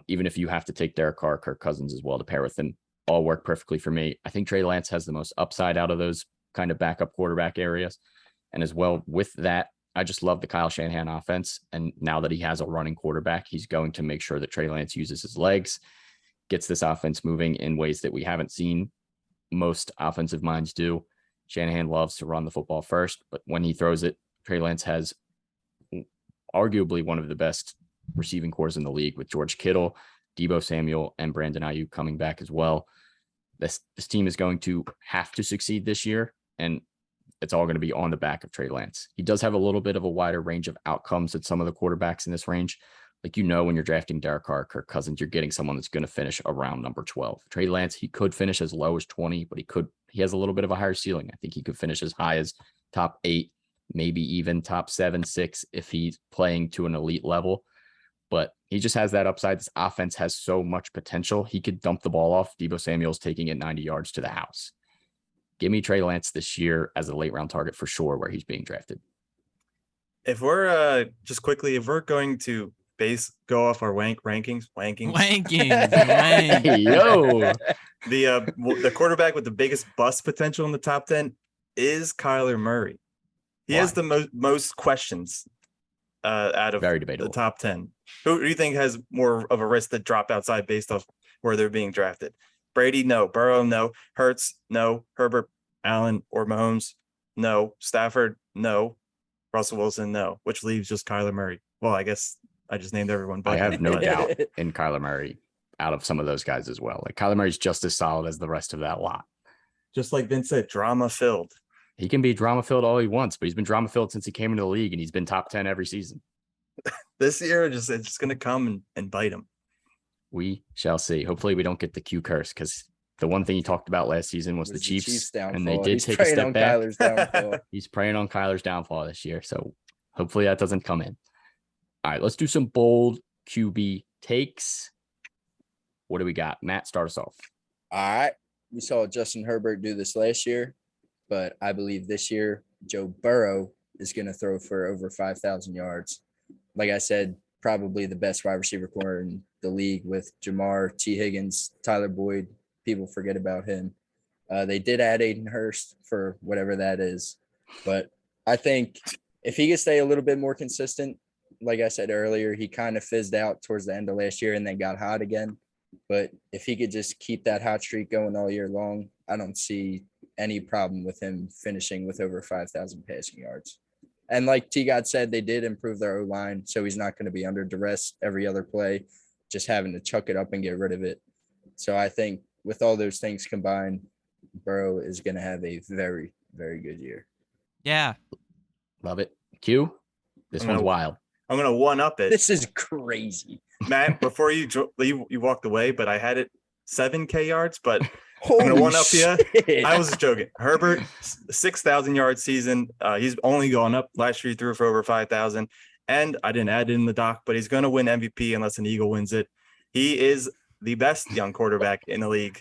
S3: Even if you have to take Derek Carr, Kirk Cousins as well to pair with him, all work perfectly for me. I think Trey Lance has the most upside out of those kind of backup quarterback areas. And as well with that, I just love the Kyle Shanahan offense. And now that he has a running quarterback, he's going to make sure that Trey Lance uses his legs, gets this offense moving in ways that we haven't seen most offensive minds do. Shanahan loves to run the football first, but when he throws it, Trey Lance has arguably one of the best receiving cores in the league with George Kittle, Deebo Samuel, and Brandon Ayuk coming back as well. This team is going to have to succeed this year, and it's all going to be on the back of Trey Lance. He does have a little bit of a wider range of outcomes than some of the quarterbacks in this range. Like, when you're drafting Derek Carr, Kirk Cousins, you're getting someone that's going to finish around number 12. Trey Lance, he could finish as low as 20, but he has a little bit of a higher ceiling. I think he could finish as high as top 8, maybe even top 7, 6 if he's playing to an elite level. but he just has that upside. This offense has so much potential. He could dump the ball off. Deebo Samuel's taking it 90 yards to the house. Give me Trey Lance this year as a late round target for sure where he's being drafted.
S5: If we're just quickly, if we're going to go off our rankings,
S2: Wank.
S3: Hey, yo.
S5: The quarterback with the biggest bust potential in the top 10 is Kyler Murray. He has the most questions out of
S3: Very debatable.
S5: the top 10. Who do you think has more of a risk to drop outside based off where they're being drafted? Brady, no. Burrow, no. Hurts, no. Herbert, Allen, or Mahomes, no. Stafford, no. Russell Wilson, no. Which leaves just Kyler Murray. Well, I guess I just named everyone. But
S3: I have no doubt in Kyler Murray out of some of those guys as well. Like Kyler Murray's just as solid as the rest of that lot.
S5: Just like Vince said, drama filled.
S3: He can be drama filled all he wants, but he's been drama filled since he came into the league, and he's been top 10 every season.
S5: This year, it's just going to come and bite him.
S3: We shall see. Hopefully, we don't get the Q curse, because the one thing he talked about last season was the Chiefs
S4: downfall.
S3: And they did take a step back. He's preying on Kyler's downfall this year, so hopefully that doesn't come in. All right, let's do some bold QB takes. What do we got? Matt, start us off.
S4: All right. We saw Justin Herbert do this last year, but I believe this year Joe Burrow is going to throw for over 5,000 yards. Like I said, probably the best wide receiver corner in the league with Jamar, T. Higgins, Tyler Boyd. People forget about him. They did add Aiden Hurst for whatever that is. But I think if he could stay a little bit more consistent, like I said earlier, he kind of fizzed out towards the end of last year and then got hot again. But if he could just keep that hot streak going all year long, I don't see any problem with him finishing with over 5,000 passing yards. And like T-God said, they did improve their O-line, so he's not going to be under duress every other play, just having to chuck it up and get rid of it. So I think with all those things combined, Burrow is going to have a very, very good year.
S2: Yeah.
S3: Love it. Q, this one's wild.
S5: I'm going to one-up it.
S4: This is crazy.
S5: Matt, before you walked away, but I had it 7K yards, but I'm going to one-up you. I was just joking. Herbert, 6,000 yard season. He's only gone up. Last year he threw for over 5,000. And I didn't add it in the doc, but he's going to win MVP unless an Eagle wins it. He is the best young quarterback in the league.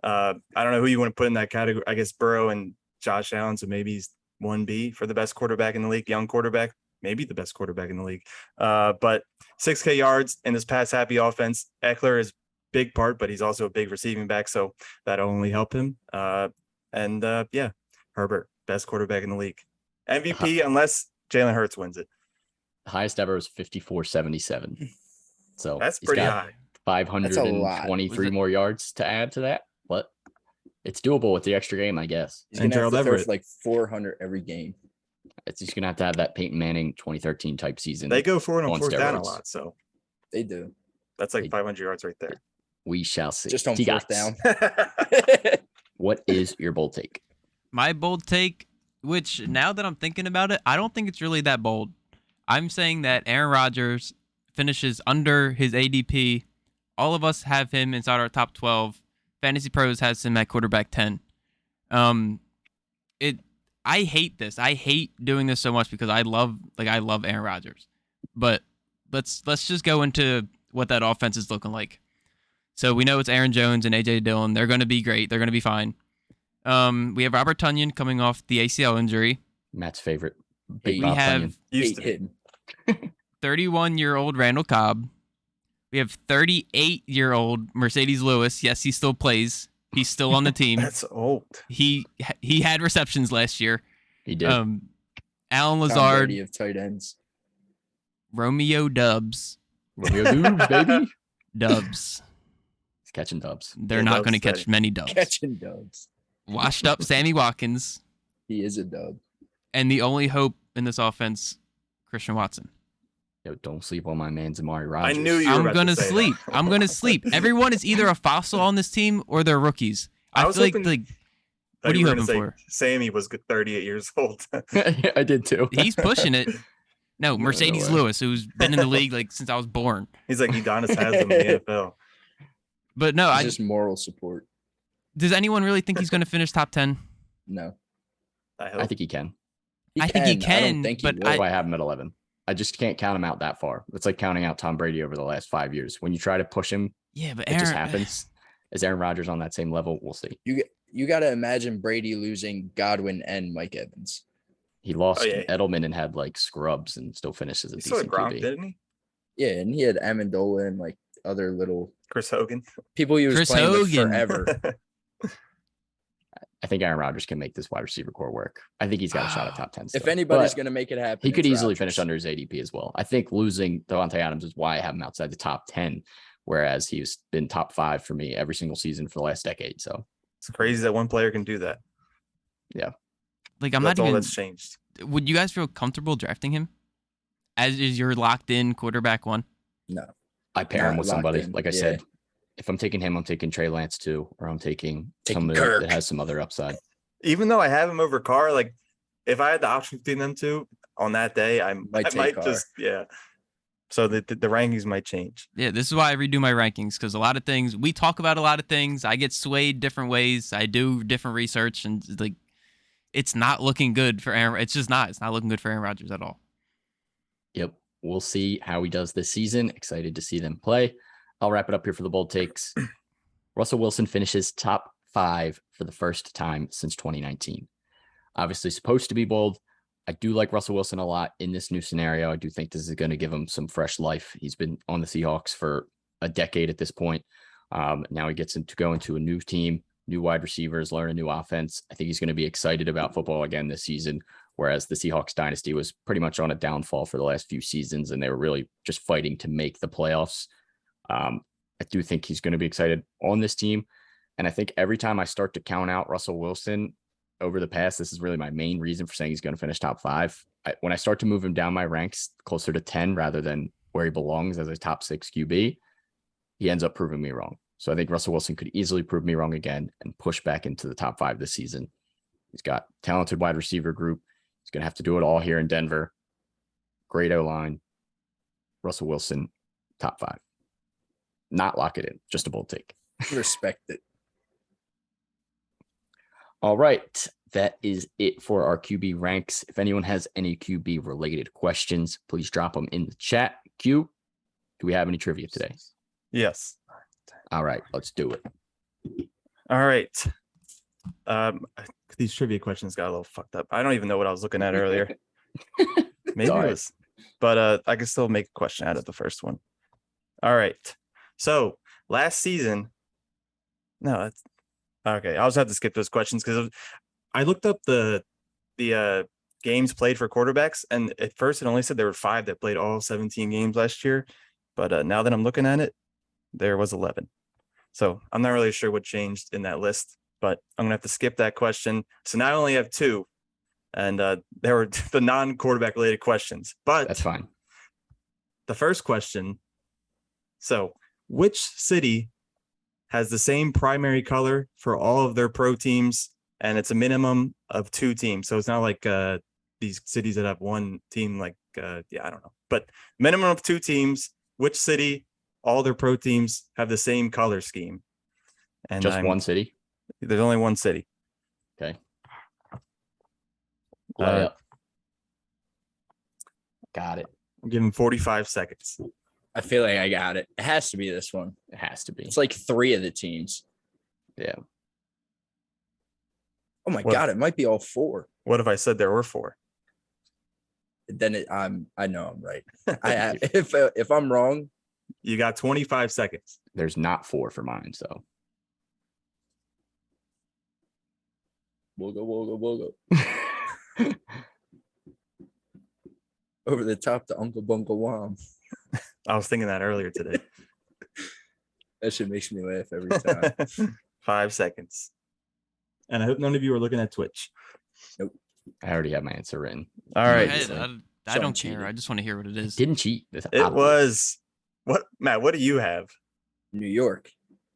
S5: I don't know who you want to put in that category. I guess Burrow and Josh Allen, so maybe he's 1B for the best quarterback in the league, young quarterback. Maybe the best quarterback in the league. But 6K yards in this pass-happy offense. Eckler is big part, but he's also a big receiving back, so that'll only help him. Yeah, Herbert, best quarterback in the league. MVP unless Jalen Hurts wins it.
S3: The highest ever was 54.77. So
S5: that's pretty high.
S3: 523 more yards to add to that. But it's doable with the extra game, I guess.
S4: He's going to have to throw for like 400 every game.
S3: It's just going to have that Peyton Manning 2013 type season.
S5: They go for it on fourth down a lot, so
S4: they do.
S5: That's like 500 yards right there.
S3: We shall see.
S4: Just on fourth down.
S3: What is your bold take?
S2: My bold take, which now that I'm thinking about it, I don't think it's really that bold. I'm saying that Aaron Rodgers finishes under his ADP. All of us have him inside our top 12. Fantasy Pros has him at quarterback 10. I hate this. I hate doing this so much because I love Aaron Rodgers. But let's just go into what that offense is looking like. So we know it's Aaron Jones and AJ Dillon. They're going to be great. They're going to be fine. We have Robert Tonyan coming off the ACL injury.
S3: Matt's favorite.
S2: We have 31-year-old Randall Cobb. We have 38-year-old Mercedes Lewis. Yes, he still plays. He's still on the team.
S5: That's old.
S2: He had receptions last year.
S3: He did.
S2: Alan Lazard.
S4: Of tight ends.
S2: Romeo Dubs.
S3: Baby.
S2: Dubs.
S3: He's catching dubs.
S2: They're not going to catch many dubs.
S4: Catching dubs.
S2: Washed up Sammy Watkins.
S4: He is a dub.
S2: And the only hope in this offense, Christian Watson.
S3: Yo, don't sleep on my man, Zamari Rodgers.
S5: I knew you were
S2: I'm
S5: about
S2: gonna
S5: to say
S2: sleep.
S5: that.
S2: I'm gonna sleep. Everyone is either a fossil on this team or they're rookies. I
S5: was
S2: feel like
S5: hoping-
S2: what are you
S5: were
S2: hoping
S5: gonna
S2: for?
S5: say Sammy was 38 years old.
S3: I did too.
S2: He's pushing it. No, Mercedes
S3: way.
S2: Lewis, who's been in the league like since I was born.
S5: He's like Udonis has him in the NFL.
S2: But no,
S4: It's just moral support.
S2: does anyone really think he's going to finish top 10?
S4: No.
S3: I think he can.
S2: I think he
S4: I
S2: can,
S4: don't think he
S2: but
S4: will.
S3: That's why I have him at 11. I just can't count him out that far. It's like counting out Tom Brady over the last 5 years. When you try to push him,
S2: Yeah, but
S3: it just happens. Is Aaron Rodgers on that same level? We'll see.
S4: You got to imagine Brady losing Godwin and Mike Evans.
S3: He lost Edelman and had like scrubs and still finishes a decent
S5: Gronk,
S3: QB.
S5: didn't he?
S4: Yeah, and he had Amendola and like other little
S5: Chris Hogan.
S4: people he was playing with forever.
S3: I think Aaron Rodgers can make this wide receiver core work. I think he's got a shot at top 10. Still.
S4: If anybody's going to make it happen,
S3: he could easily finish under his ADP as well. I think losing Devontae Adams is why I have him outside the top 10, whereas he's been top 5 for me every single season for the last decade. So
S5: it's crazy that one player can do that.
S3: Yeah.
S2: Like I'm not even.
S5: That's changed.
S2: Would you guys feel comfortable drafting him as is your locked in quarterback one?
S4: No.
S3: I pair him with somebody. Like I said, if I'm taking him, I'm taking Trey Lance too, or I'm taking somebody that has some other upside.
S5: Even though I have him over Carr, like if I had the option between them two on that day, I might just So the rankings might change.
S2: Yeah, this is why I redo my rankings, because a lot of things we talk about, a lot of things I get swayed different ways. I do different research, and like it's not looking good for Aaron. It's just not. It's not looking good for Aaron Rodgers at all.
S3: Yep, we'll see how he does this season. Excited to see them play. I'll wrap it up here for the bold takes. Russell Wilson finishes top 5 for the first time since 2019. Obviously supposed to be bold. I do like Russell Wilson a lot in this new scenario. I do think this is going to give him some fresh life. He's been on the Seahawks for a decade at this point. Now he gets to go into a new team, new wide receivers, learn a new offense. I think he's going to be excited about football again this season, whereas the Seahawks dynasty was pretty much on a downfall for the last few seasons, and they were really just fighting to make the playoffs. I do think he's going to be excited on this team. And I think every time I start to count out Russell Wilson over the past, this is really my main reason for saying he's going to finish top 5. When I start to move him down my ranks closer to 10 rather than where he belongs as a top 6 QB, he ends up proving me wrong. So I think Russell Wilson could easily prove me wrong again and push back into the top 5 this season. He's got talented wide receiver group. He's going to have to do it all here in Denver. Great O-line. Russell Wilson, top 5. Not lock it in, just a bold take.
S4: Respect it.
S3: All right. That is it for our QB ranks. If anyone has any QB related questions, please drop them in the chat. Q, do we have any trivia today?
S5: Yes.
S3: All right, let's do it.
S5: All right. These trivia questions got a little fucked up. I don't even know what I was looking at earlier. Maybe it was, but I can still make a question out of the first one. All right. So last season, no, that's okay. I'll just have to skip those questions because I looked up the games played for quarterbacks, and at first it only said there were 5 that played all 17 games last year. But now that I'm looking at it, there was 11. So I'm not really sure what changed in that list, but I'm gonna have to skip that question. So now I only have 2, and there were the non-quarterback related questions. But
S3: that's fine.
S5: The first question. So, which city has the same primary color for all of their pro teams, and it's a minimum of 2 teams? So it's not like these cities that have one team, like I don't know, but minimum of 2 teams. Which city, all their pro teams have the same color scheme? And
S3: just one city?
S5: There's only one city.
S3: Okay. Got it.
S5: I'm giving 45 seconds.
S4: I feel like I got it. It has to be this one.
S3: It has to be.
S4: It's like 3 of the teams.
S3: Yeah.
S4: Oh my God, it might be all 4.
S5: What if I said there were 4?
S4: Then I know I'm right. If I'm wrong,
S5: you got 25 seconds.
S3: There's not 4 for mine, so.
S4: Wogo. Over the top to Uncle Bungle Wom.
S5: I was thinking that earlier today.
S4: That shit makes me laugh every time.
S5: 5 seconds. And I hope none of you are looking at Twitch.
S4: Nope.
S3: I already have my answer written.
S5: All right.
S2: I don't care. I just want to hear what it is.
S3: Didn't cheat.
S5: It was what, Matt? What do you have?
S4: New York.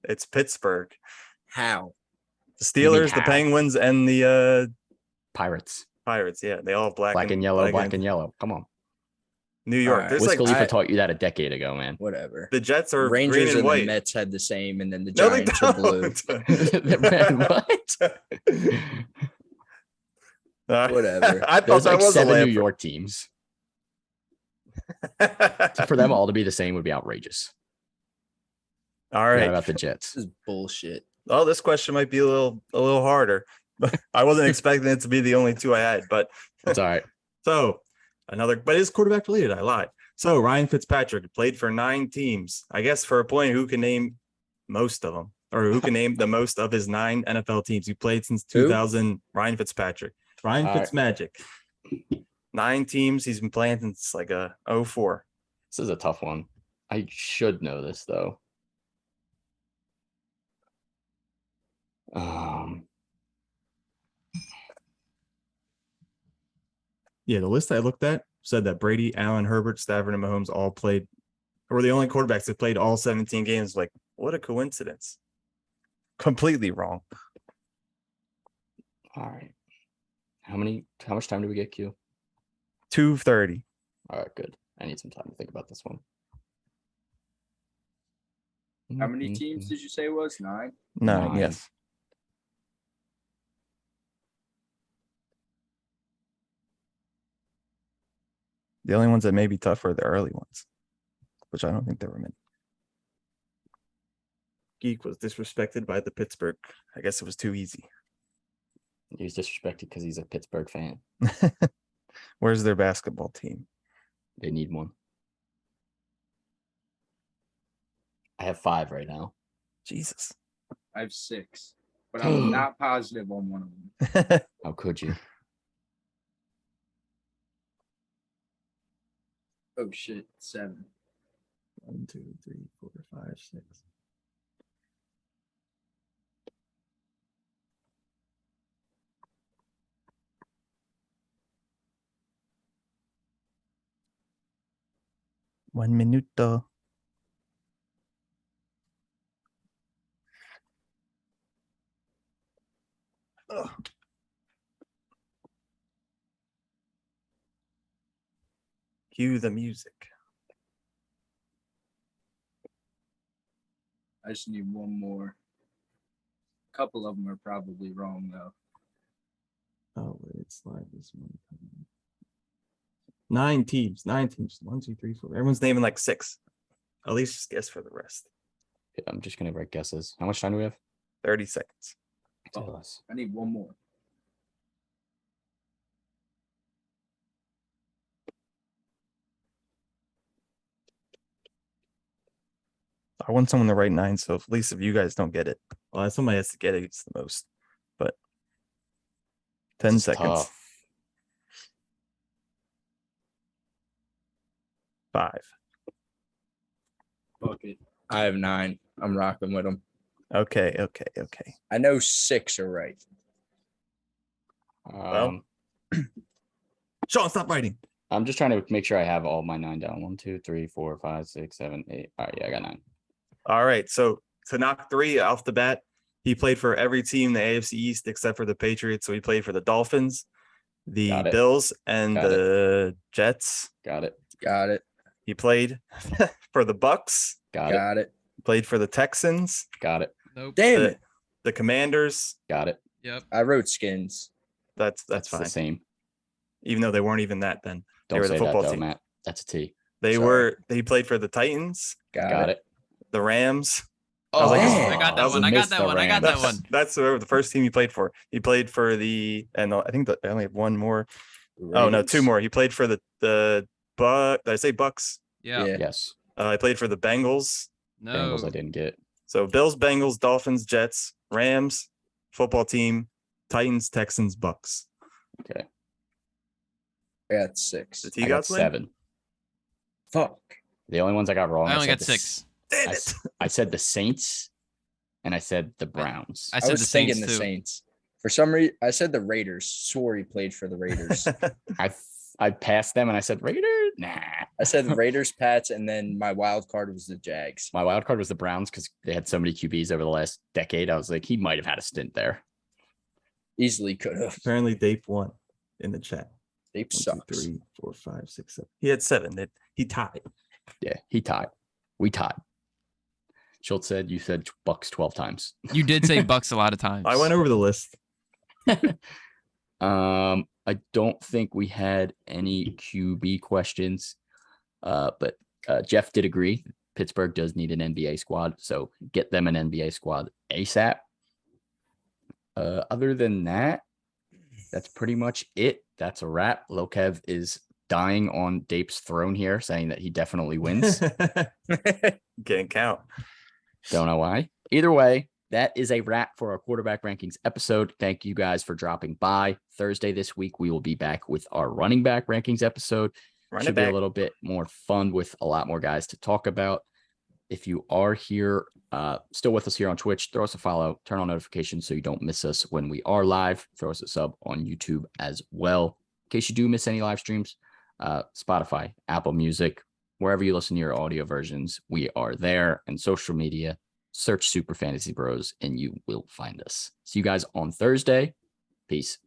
S5: It's Pittsburgh.
S4: How?
S5: The Steelers, the Penguins, and the
S3: Pirates.
S5: Yeah, they all have black
S3: and yellow. Black and yellow. Come on.
S5: New York.
S4: Right.
S3: Wiz Khalifa taught you that a decade ago, man.
S4: Whatever.
S5: The Jets are
S4: Rangers
S5: green and white.
S4: The Mets had the same, and then the Giants are blue.
S3: The red what?
S4: Whatever.
S5: I thought
S3: There's
S5: that
S3: like
S5: was
S3: 7 New York teams. For them all to be the same would be outrageous.
S5: All
S3: Forgot
S5: right.
S3: about the Jets.
S4: This is bullshit.
S5: Well, this question might be a little harder. I wasn't expecting it to be the only two I had, but
S3: It's all right.
S5: so but it's quarterback related. I lied. So Ryan Fitzpatrick played for 9 teams. I guess for a point, who can name most of them, or who can name the most of his 9 NFL teams? He played since 2000. Ryan Fitzpatrick. Ryan Fitzmagic. 9 teams. He's been playing since like a 04.
S3: This is a tough one. I should know this though.
S5: Yeah, the list I looked at said that Brady, Allen, Herbert, Stafford, and Mahomes all played, or were the only quarterbacks that played all 17 games. Like, what a coincidence. Completely wrong.
S3: All right. How much time do we get, Q?
S5: 2:30.
S3: All right, good. I need some time to think about this one.
S4: How many teams did you say it was? 9?
S5: 9, yes. The only ones that may be tough are the early ones, which I don't think there were many. Geek was disrespected by the Pittsburgh. I guess it was too easy.
S3: He was disrespected because he's a Pittsburgh fan.
S5: Where's their basketball team?
S3: They need one. I have 5 right now.
S5: Jesus.
S4: I have 6, but I'm not positive on one of them.
S3: How could you?
S4: Oh shit, 7.
S5: 1, 2, 3, 4, 5, 6. One minuto. Ugh. Cue the music.
S4: I just need one more. A couple of them are probably wrong though.
S5: Oh, wait, slide this one. 9 teams. 1, 2, 3, 4. Everyone's naming like 6. At least just guess for the rest.
S3: Yeah, I'm just gonna write guesses. How much time do we have?
S5: 30 seconds.
S4: Oh, I need one more.
S5: I want someone to write 9, so at least if you guys don't get it, well, somebody has to get it. It's the most. But 10 seconds.
S3: Tough.
S5: 5.
S4: Fuck it. I have 9. I'm rocking with them.
S5: Okay.
S4: I know 6 are right.
S5: Well, Sean, stop writing.
S3: I'm just trying to make sure I have all my 9 down. 1, 2, 3, 4, 5, 6, 7, 8. All right, yeah, I got 9.
S5: All right. So to knock 3 off the bat, he played for every team in the AFC East except for the Patriots. So he played for the Dolphins, the Bills, and the Jets.
S3: Got it.
S5: He played for the Bucks.
S4: Got it.
S5: Played for the Texans.
S3: Got it.
S2: Nope.
S4: Damn it.
S5: The Commanders.
S3: Got it.
S2: Yep.
S4: I wrote Skins.
S5: That's fine.
S3: The same.
S5: Even though they weren't even that then. They
S3: Don't
S5: were
S3: say
S5: the football
S3: that though,
S5: team.
S3: Matt. That's a T.
S5: They
S4: Sorry.
S5: were. He played for the Titans,
S3: Got it.
S5: the Rams.
S3: Oh,
S5: like,
S2: I got that one. I got that one. I got that one.
S5: That's the first team he played for. He played for the, and I think that I only have one more. Oh no, 2 more. He played for the Buck. Did I say Bucks?
S2: Yeah.
S3: Yes.
S5: I played for the Bengals.
S2: No.
S3: Bengals I didn't get.
S5: So Bills, Bengals, Dolphins, Jets, Rams, football team, Titans, Texans, Bucks.
S3: Okay.
S4: I got 6.
S5: The
S3: I
S5: T
S3: got
S5: got
S3: 7.
S4: Fuck.
S3: The only ones I got wrong.
S2: I only
S3: said
S2: got 6.
S5: Damn
S3: I,
S5: it.
S3: I said the Saints, and I said the Browns.
S2: I
S4: I
S2: said
S4: was
S2: the Saints
S4: thinking the
S2: too.
S4: Saints. For some reason, I said the Raiders. Swore he played for the Raiders.
S3: I passed them, and I said Raiders. Nah.
S4: I said the Raiders, Pats, and then my wild card was the Jags.
S3: My wild card was the Browns because they had so many QBs over the last decade. I was like, he might have had a stint there.
S4: Easily could have.
S5: Apparently, Dave won in the chat.
S4: They
S5: 1, 2,
S4: sucks.
S5: 3, 4, 5, 6, 7. He had 7. He tied.
S3: Yeah, he tied. We tied. Schultz said you said Bucks 12 times.
S2: You did say Bucks a lot of times.
S5: I went over the list.
S3: I don't think we had any QB questions. But Jeff did agree. Pittsburgh does need an NBA squad, so get them an NBA squad ASAP. Other than that, that's pretty much it. That's a wrap. Lokev is dying on Dape's throne here, saying that he definitely wins.
S5: Can't count.
S3: Don't know why. Either way, that is a wrap for our quarterback rankings episode. Thank you guys for dropping by. Thursday this week, we will be back with our running back rankings episode. Should be a little bit more fun with a lot more guys to talk about. If you are here, still with us here on Twitch, throw us a follow, turn on notifications so you don't miss us when we are live. Throw us a sub on YouTube as well. In case you do miss any live streams, Spotify, Apple Music, wherever you listen to your audio versions, we are there. And social media, search Super Fantasy Bros and you will find us. See you guys on Thursday. Peace.